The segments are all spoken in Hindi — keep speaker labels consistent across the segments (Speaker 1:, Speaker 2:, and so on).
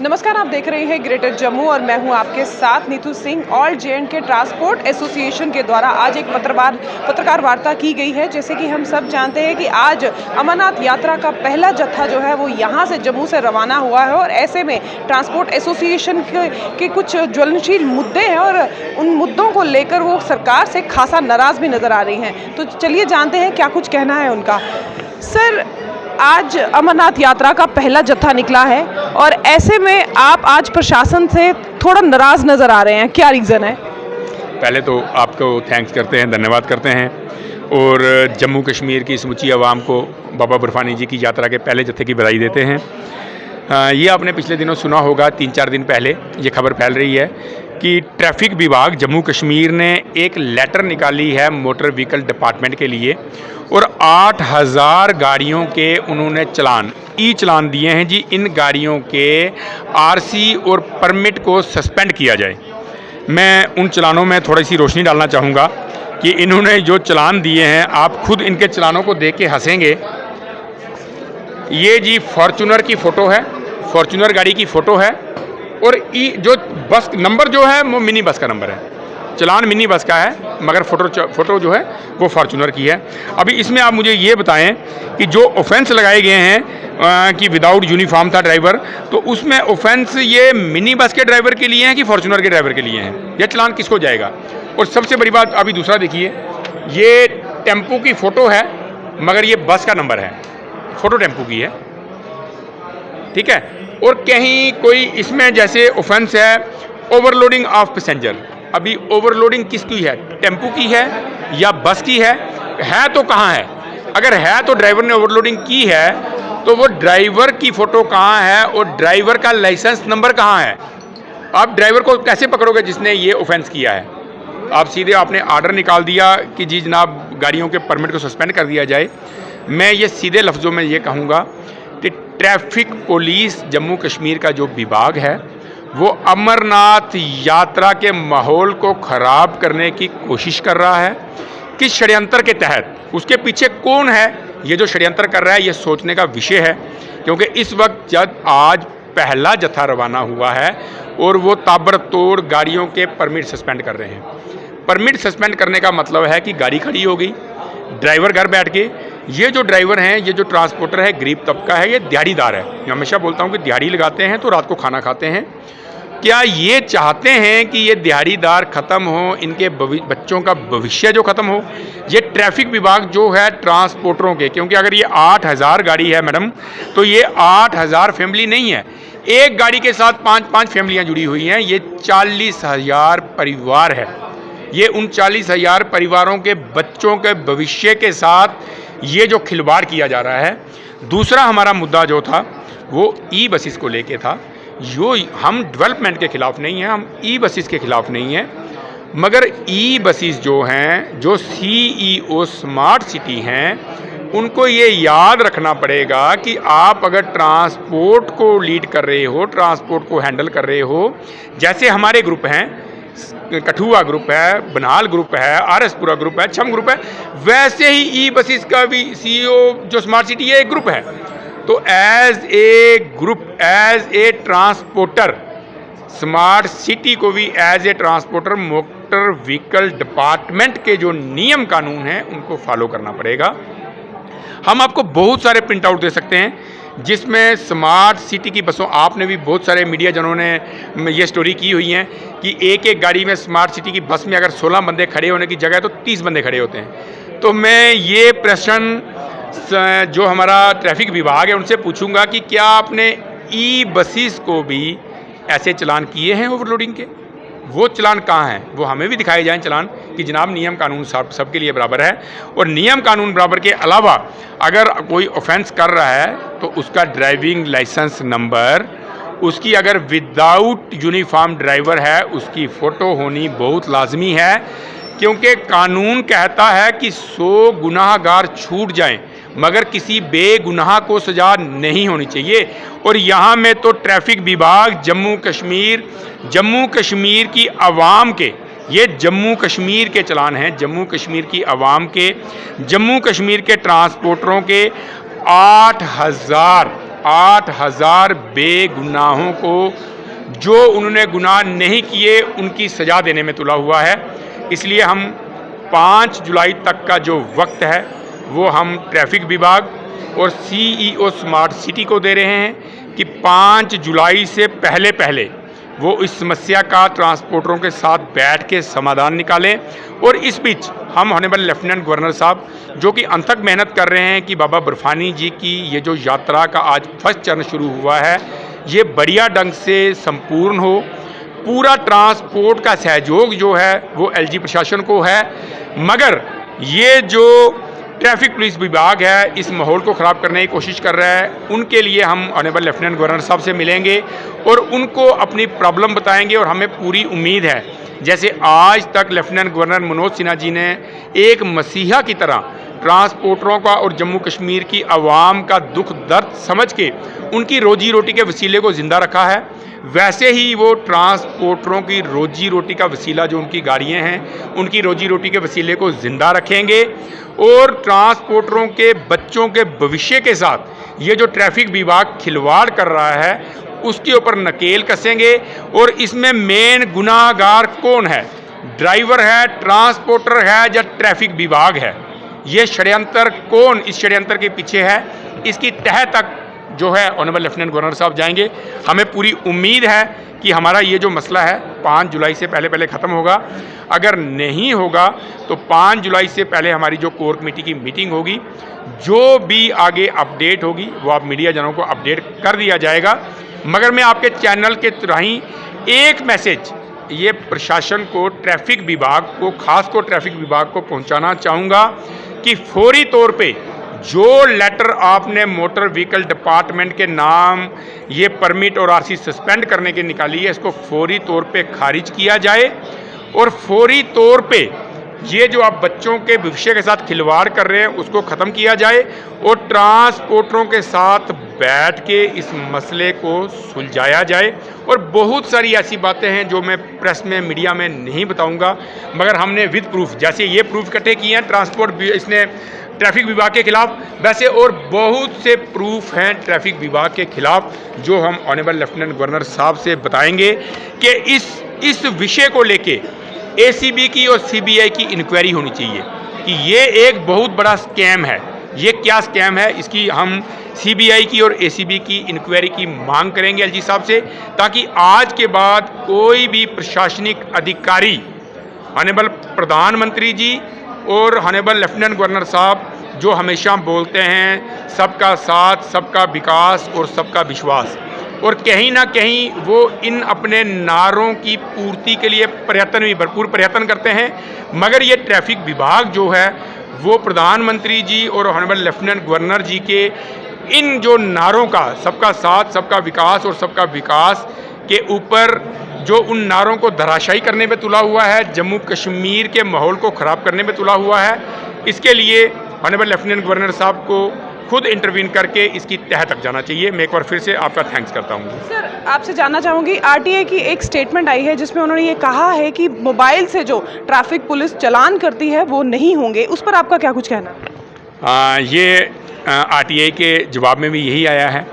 Speaker 1: नमस्कार, आप देख रहे हैं ग्रेटर जम्मू और मैं हूं आपके साथ Neetu Singh. All जे&के transport association के द्वारा आज एक पत्रकार वार्ता की गई है। जैसे कि हम सब जानते हैं कि आज अमरनाथ यात्रा का पहला जत्था जो है वो यहां से जम्मू से रवाना हुआ है और ऐसे में ट्रांसपोर्ट एसोसिएशन के कुछ ज्वलनशील मुद्दे हैं और उन मुद्दों को लेकर वो सरकार से खासा नाराज़ भी नज़र आ रही हैं। तो चलिए जानते हैं क्या कुछ कहना है उनका। सर, आज अमरनाथ यात्रा का पहला जत्था निकला है और ऐसे में आप आज प्रशासन से थोड़ा नाराज़ नज़र आ रहे हैं, क्या रीज़न है?
Speaker 2: पहले तो आपको थैंक्स करते हैं, धन्यवाद करते हैं और जम्मू कश्मीर की समूची आवाम को बाबा बर्फानी जी की यात्रा के पहले जत्थे की बधाई देते हैं। ये आपने पिछले दिनों सुना होगा, 3-4 दिन पहले ये खबर फैल रही है कि ट्रैफिक विभाग जम्मू कश्मीर ने एक लेटर निकाली है मोटर व्हीकल डिपार्टमेंट के लिए और 8000 गाड़ियों के उन्होंने चालान दिए हैं जी। इन गाड़ियों के आरसी और परमिट को सस्पेंड किया जाए। मैं उन चालानों में थोड़ी सी रोशनी डालना चाहूँगा कि इन्होंने जो चालान दिए हैं, आप खुद इनके चालानों को देख के हंसेंगे। ये जी फॉर्चूनर की फ़ोटो है, फॉर्चूनर गाड़ी की फ़ोटो है और जो बस नंबर जो है वो मिनी बस का नंबर है। चालान मिनी बस का है मगर फ़ोटो जो है वो फॉर्चूनर की है। अभी इसमें आप मुझे ये बताएं कि जो ऑफेंस लगाए गए हैं कि विदाउट यूनिफॉर्म था ड्राइवर, तो उसमें ऑफेंस ये मिनी बस के ड्राइवर के लिए हैं कि फॉर्चूनर के ड्राइवर के लिए हैं? यह चालान किसको जाएगा? और सबसे बड़ी बात अभी दूसरा देखिए, ये टेम्पो की फ़ोटो है मगर ये बस का नंबर है, फ़ोटो टेम्पो की है, ठीक है। और कहीं कोई इसमें जैसे ऑफेंस है ओवरलोडिंग ऑफ पैसेंजर। अभी ओवरलोडिंग किसकी है, टेम्पो की है या बस की है तो कहाँ है? अगर है तो ड्राइवर ने ओवरलोडिंग की है तो वो ड्राइवर की फ़ोटो कहाँ है और ड्राइवर का लाइसेंस नंबर कहाँ है? आप ड्राइवर को कैसे पकड़ोगे जिसने ये ऑफेंस किया है? आप सीधे आपने आर्डर निकाल दिया कि जी जनाब गाड़ियों के परमिट को सस्पेंड कर दिया जाए। मैं ये सीधे लफ्ज़ों में ये कहूँगा कि ट्रैफिक पुलिस जम्मू कश्मीर का जो विभाग है वो अमरनाथ यात्रा के माहौल को ख़राब करने की कोशिश कर रहा है। किस षड्यंत्र के तहत, उसके पीछे कौन है, ये जो षड्यंत्र कर रहा है ये सोचने का विषय है। क्योंकि इस वक्त जब आज पहला जत्था रवाना हुआ है और वो ताबड़तोड़ गाड़ियों के परमिट सस्पेंड कर रहे हैं। परमिट सस्पेंड करने का मतलब है कि गाड़ी खड़ी हो गई, ड्राइवर घर बैठ के। ये जो ड्राइवर हैं, ये जो ट्रांसपोर्टर है, गरीब तबका है, ये दिहाड़ीदार है। मैं हमेशा बोलता हूँ कि दिहाड़ी लगाते हैं तो रात को खाना खाते हैं। क्या ये चाहते हैं कि ये दिहाड़ीदार ख़त्म हो, इनके बच्चों का भविष्य जो ख़त्म हो? ये ट्रैफिक विभाग जो है ट्रांसपोर्टरों के, क्योंकि अगर ये 8000 गाड़ी है मैडम, तो ये 8000 फैमिली नहीं है, एक गाड़ी के साथ 5-5 फैमिलियाँ जुड़ी हुई हैं। ये 40,000 परिवार है। ये उन 40,000 परिवारों के बच्चों के भविष्य के साथ ये जो खिलवाड़ किया जा रहा है। दूसरा हमारा मुद्दा जो था वो ई बसेस को लेके था। जो हम डेवलपमेंट के ख़िलाफ़ नहीं हैं, हम ई बसेस के ख़िलाफ़ नहीं हैं, मगर ई बसेस जो हैं, जो CEO स्मार्ट सिटी हैं, उनको ये याद रखना पड़ेगा कि आप अगर ट्रांसपोर्ट को लीड कर रहे हो, ट्रांसपोर्ट को हैंडल कर रहे हो, जैसे हमारे ग्रुप हैं, कठुआ ग्रुप है, बनाल ग्रुप है, आरएसपुरा ग्रुप है, छम ग्रुप है, वैसे ही ई बसेस का भी CEO जो स्मार्ट सिटी है एक ग्रुप है। तो as a group, as a transporter, smart city को भी as a transporter motor vehicle department के जो नियम कानून हैं उनको फॉलो करना पड़ेगा। हम आपको बहुत सारे प्रिंट आउट दे सकते हैं जिसमें स्मार्ट सिटी की बसों, आपने भी बहुत सारे मीडिया जनों ने ये स्टोरी की हुई हैं कि एक गाड़ी में स्मार्ट सिटी की बस में अगर 16 बंदे खड़े होने की जगह तो 30 बंदे खड़े होते हैं। तो मैं ये प्रश्न जो हमारा ट्रैफिक विभाग है उनसे पूछूंगा कि क्या आपने ई बसेस को भी ऐसे चालान किए हैं ओवरलोडिंग के? वो चालान कहाँ हैं? वो हमें भी दिखाए जाएं चालान कि जनाब नियम कानून सबके लिए बराबर है। और नियम कानून बराबर के अलावा अगर कोई ऑफेंस कर रहा है तो उसका ड्राइविंग लाइसेंस नंबर, उसकी अगर विदाउट यूनिफॉर्म ड्राइवर है उसकी फ़ोटो होनी बहुत लाजमी है। क्योंकि कानून कहता है कि 100 गुनाहगार छूट जाएं मगर किसी बेगुनाह को सज़ा नहीं होनी चाहिए। और यहाँ में तो ट्रैफिक विभाग जम्मू कश्मीर की आवाम के, ये जम्मू कश्मीर के चालान हैं, जम्मू कश्मीर की आवाम के, जम्मू कश्मीर के ट्रांसपोर्टरों के 8000 8000 बेगुनाहों को जो उन्होंने गुनाह नहीं किए उनकी सज़ा देने में तुला हुआ है। इसलिए हम 5 जुलाई तक का जो वक्त है वो हम ट्रैफिक विभाग और CEO स्मार्ट सिटी को दे रहे हैं कि 5 जुलाई से पहले पहले वो इस समस्या का ट्रांसपोर्टरों के साथ बैठ के समाधान निकालें। और इस बीच हम ऑनरेबल लेफ्टिनेंट गवर्नर साहब जो कि अनथक मेहनत कर रहे हैं कि बाबा बर्फानी जी की ये जो यात्रा का आज फर्स्ट चरण शुरू हुआ है ये बढ़िया ढंग से संपूर्ण हो। पूरा ट्रांसपोर्ट का सहयोग जो है वो LG प्रशासन को है, मगर ये जो ट्रैफिक पुलिस विभाग है इस माहौल को ख़राब करने की कोशिश कर रहा है। उनके लिए हम ऑनरेबल लेफ्टिनेंट गवर्नर साहब से मिलेंगे और उनको अपनी प्रॉब्लम बताएंगे। और हमें पूरी उम्मीद है, जैसे आज तक लेफ्टिनेंट गवर्नर मनोज सिन्हा जी ने एक मसीहा की तरह ट्रांसपोर्टरों का और जम्मू कश्मीर की आवाम का दुख दर्द समझ के उनकी रोजी रोटी के वसीले को ज़िंदा रखा है, वैसे ही वो ट्रांसपोर्टरों की रोजी रोटी का वसीला जो उनकी गाड़ियाँ हैं उनकी रोजी रोटी के वसीले को ज़िंदा रखेंगे। और ट्रांसपोर्टरों के बच्चों के भविष्य के साथ ये जो ट्रैफिक विभाग खिलवाड़ कर रहा है उसके ऊपर नकेल कसेंगे। और इसमें मेन गुनाहगार कौन है, ड्राइवर है, ट्रांसपोर्टर है या ट्रैफिक विभाग है, ये षड्यंत्र कौन इस षड्यंत्र के पीछे है, इसकी तह तक जो है ऑनरेबल लेफ्टिनेंट गवर्नर साहब जाएंगे। हमें पूरी उम्मीद है कि हमारा ये जो मसला है 5 जुलाई से पहले पहले ख़त्म होगा। अगर नहीं होगा तो 5 जुलाई से पहले हमारी जो कोर कमेटी की मीटिंग होगी, जो भी आगे अपडेट होगी वो आप मीडिया जनों को अपडेट कर दिया जाएगा। मगर मैं आपके चैनल के राहीं एक मैसेज ये प्रशासन को, ट्रैफिक विभाग को, खास को ट्रैफिक विभाग को पहुंचाना चाहूँगा कि फौरी तौर पे जो लेटर आपने मोटर व्हीकल डिपार्टमेंट के नाम ये परमिट और RC सस्पेंड करने की निकाली है इसको फौरी तौर पे खारिज किया जाए। और फौरी तौर पे ये जो आप बच्चों के भविष्य के साथ खिलवाड़ कर रहे हैं उसको ख़त्म किया जाए और ट्रांसपोर्टरों के साथ बैठ के इस मसले को सुलझाया जाए। और बहुत सारी ऐसी बातें हैं जो मैं प्रेस में, मीडिया में नहीं बताऊंगा, मगर हमने विद प्रूफ, जैसे ये प्रूफ इकट्ठे किए हैं ट्रांसपोर्ट इसने ट्रैफिक विभाग के खिलाफ, वैसे और बहुत से प्रूफ हैं ट्रैफिक विभाग के खिलाफ जो हम ऑनरेबल लेफ्टिनेंट गवर्नर साहब से बताएंगे कि इस विषय को लेके ACB की और CBI की इंक्वायरी होनी चाहिए कि ये एक बहुत बड़ा स्कैम है। ये क्या स्कैम है, इसकी हम CBI की और ACB की इंक्वायरी की मांग करेंगे LG साहब से, ताकि आज के बाद कोई भी प्रशासनिक अधिकारी, ऑनरेबल प्रधानमंत्री जी और ऑनरेबल लेफ्टिनेंट गवर्नर साहब जो हमेशा बोलते हैं सबका साथ, सबका विकास और सबका विश्वास, और कहीं ना कहीं वो इन अपने नारों की पूर्ति के लिए भरपूर प्रयत्न करते हैं, मगर ये ट्रैफिक विभाग जो है वो प्रधानमंत्री जी और ऑनरेबल लेफ्टिनेंट गवर्नर जी के इन जो नारों का, सबका साथ, सबका विकास और सबका विकास के ऊपर, जो उन नारों को धराशायी करने में तुला हुआ है, जम्मू कश्मीर के माहौल को ख़राब करने में तुला हुआ है। इसके लिए ऑनरेबल लेफ्टिनेंट गवर्नर साहब को खुद इंटरवीन करके इसकी तह तक जाना चाहिए। मैं एक बार फिर से आपका थैंक्स करता हूँ।
Speaker 1: सर, आपसे जानना चाहूँगी, RTA की एक स्टेटमेंट आई है जिसमें उन्होंने ये कहा है कि मोबाइल से जो ट्रैफिक पुलिस चालान करती है वो नहीं होंगे, उस पर आपका क्या कुछ कहना?
Speaker 2: ये RTA के जवाब में भी यही आया है।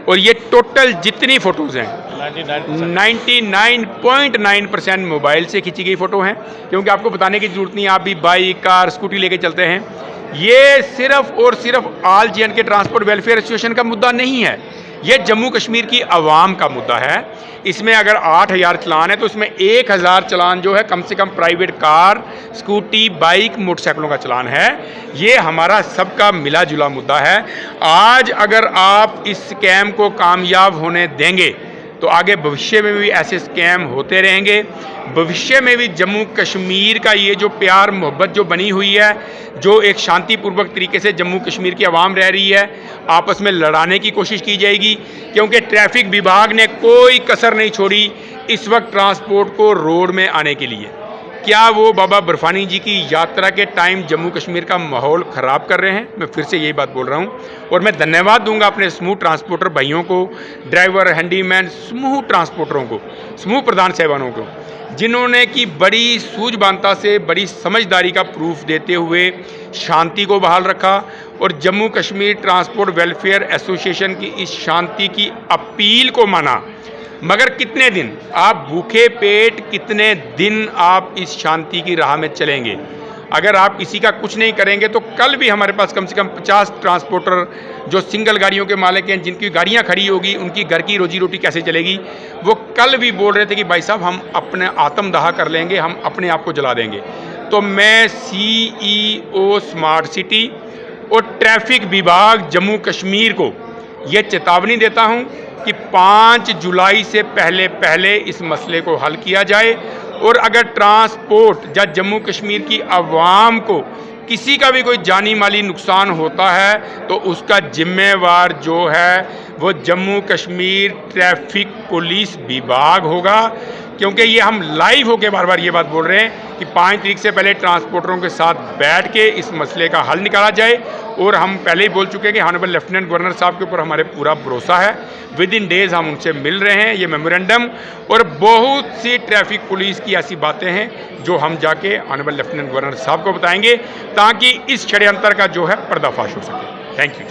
Speaker 2: और ये टोटल जितनी फ़ोटोज़ हैं 99.9% मोबाइल से खींची गई फ़ोटो हैं, क्योंकि आपको बताने की ज़रूरत नहीं, आप भी बाइक, कार, स्कूटी लेके चलते हैं। ये सिर्फ और सिर्फ all J&K transport welfare association का मुद्दा नहीं है, ये जम्मू कश्मीर की आवाम का मुद्दा है। इसमें अगर 8000 चलान है तो इसमें 1000 चलान जो है कम से कम प्राइवेट कार, स्कूटी, बाइक, मोटरसाइकिलों का चलान है। ये हमारा सबका मिला जुला मुद्दा है। आज अगर आप इस स्कैम को कामयाब होने देंगे तो आगे भविष्य में भी ऐसे स्कैम होते रहेंगे। भविष्य में भी जम्मू कश्मीर का ये जो प्यार मोहब्बत जो बनी हुई है, जो एक शांतिपूर्वक तरीके से जम्मू कश्मीर की आवाम रह रही है, आपस में लड़ाने की कोशिश की जाएगी, क्योंकि ट्रैफिक विभाग ने कोई कसर नहीं छोड़ी इस वक्त ट्रांसपोर्ट को रोड में आने के लिए। क्या वो बाबा बर्फानी जी की यात्रा के टाइम जम्मू कश्मीर का माहौल ख़राब कर रहे हैं? मैं फिर से यही बात बोल रहा हूँ और मैं धन्यवाद दूंगा अपने समूह ट्रांसपोर्टर भाइयों को, ड्राइवर, हैंडीमैन, समूह ट्रांसपोर्टरों को, समूह प्रधान साहिबानों को, जिन्होंने कि बड़ी सूझबूझता से, बड़ी समझदारी का प्रूफ देते हुए शांति को बहाल रखा और Jammu Kashmir transport welfare association की इस शांति की अपील को माना। मगर कितने दिन आप भूखे पेट, कितने दिन आप इस शांति की राह में चलेंगे? अगर आप किसी का कुछ नहीं करेंगे तो कल भी हमारे पास कम से कम 50 ट्रांसपोर्टर जो सिंगल गाड़ियों के मालिक हैं, जिनकी गाड़ियां खड़ी होगी, उनकी घर की रोजी रोटी कैसे चलेगी? वो कल भी बोल रहे थे कि भाई साहब हम अपने आत्मदाह कर लेंगे, हम अपने आप को जला देंगे। तो मैं CEO स्मार्ट सिटी और ट्रैफिक विभाग जम्मू कश्मीर को ये चेतावनी देता हूँ कि 5 जुलाई से पहले इस मसले को हल किया जाए और अगर ट्रांसपोर्ट या जम्मू कश्मीर की आवाम को किसी का भी कोई जानी माली नुकसान होता है तो उसका जिम्मेवार जो है वो जम्मू कश्मीर ट्रैफिक पुलिस विभाग होगा। क्योंकि ये हम लाइव होकर बार बार ये बात बोल रहे हैं कि 5 तारीख से पहले ट्रांसपोर्टरों के साथ बैठ के इस मसले का हल निकाला जाए। और हम पहले ही बोल चुके हैं कि ऑनरेबल लेफ्टिनेंट गवर्नर साहब के ऊपर हमारे पूरा भरोसा है। विद इन डेज हम उनसे मिल रहे हैं। ये मेमोरेंडम और बहुत सी ट्रैफिक पुलिस की ऐसी बातें हैं जो हम जाके ऑनरेबल लेफ्टिनेंट गवर्नर साहब को बताएंगे ताकि इस षड्यंत्र का जो है पर्दाफाश हो सके। Thank you.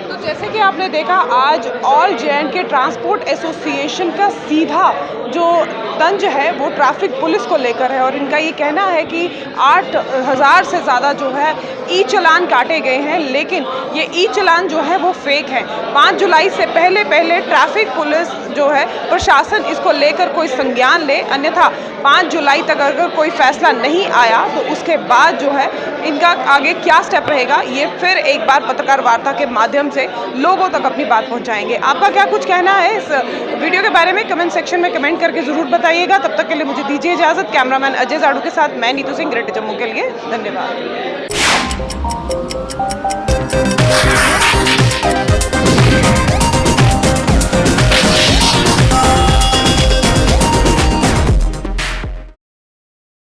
Speaker 1: तो जैसे कि आपने देखा, आज ऑल J&K ट्रांसपोर्ट एसोसिएशन का सीधा जो तंज है वो ट्रैफिक पुलिस को लेकर है और इनका ये कहना है कि 8,000 से ज़्यादा जो है ई चलान काटे गए हैं, लेकिन ये ई चलान जो है वो फेक है। 5 जुलाई से पहले ट्रैफिक पुलिस जो है, प्रशासन इसको लेकर कोई संज्ञान ले, अन्यथा 5 जुलाई तक अगर कोई फैसला नहीं आया तो उसके बाद जो है इनका आगे क्या स्टेप रहेगा, ये फिर एक बार पत्रकार वार्ता के माध्यम से लोगों तक अपनी बात पहुंचाएंगे। आपका क्या कुछ कहना है इस वीडियो के बारे में? कमेंट सेक्शन में कमेंट करके ज़रूर बताइएगा। तब तक के लिए मुझे दीजिए इजाज़त। कैमरामैन अजय जाड़ू के साथ मैं नीतू सिंह, ग्रेटर जम्मू के लिए धन्यवाद।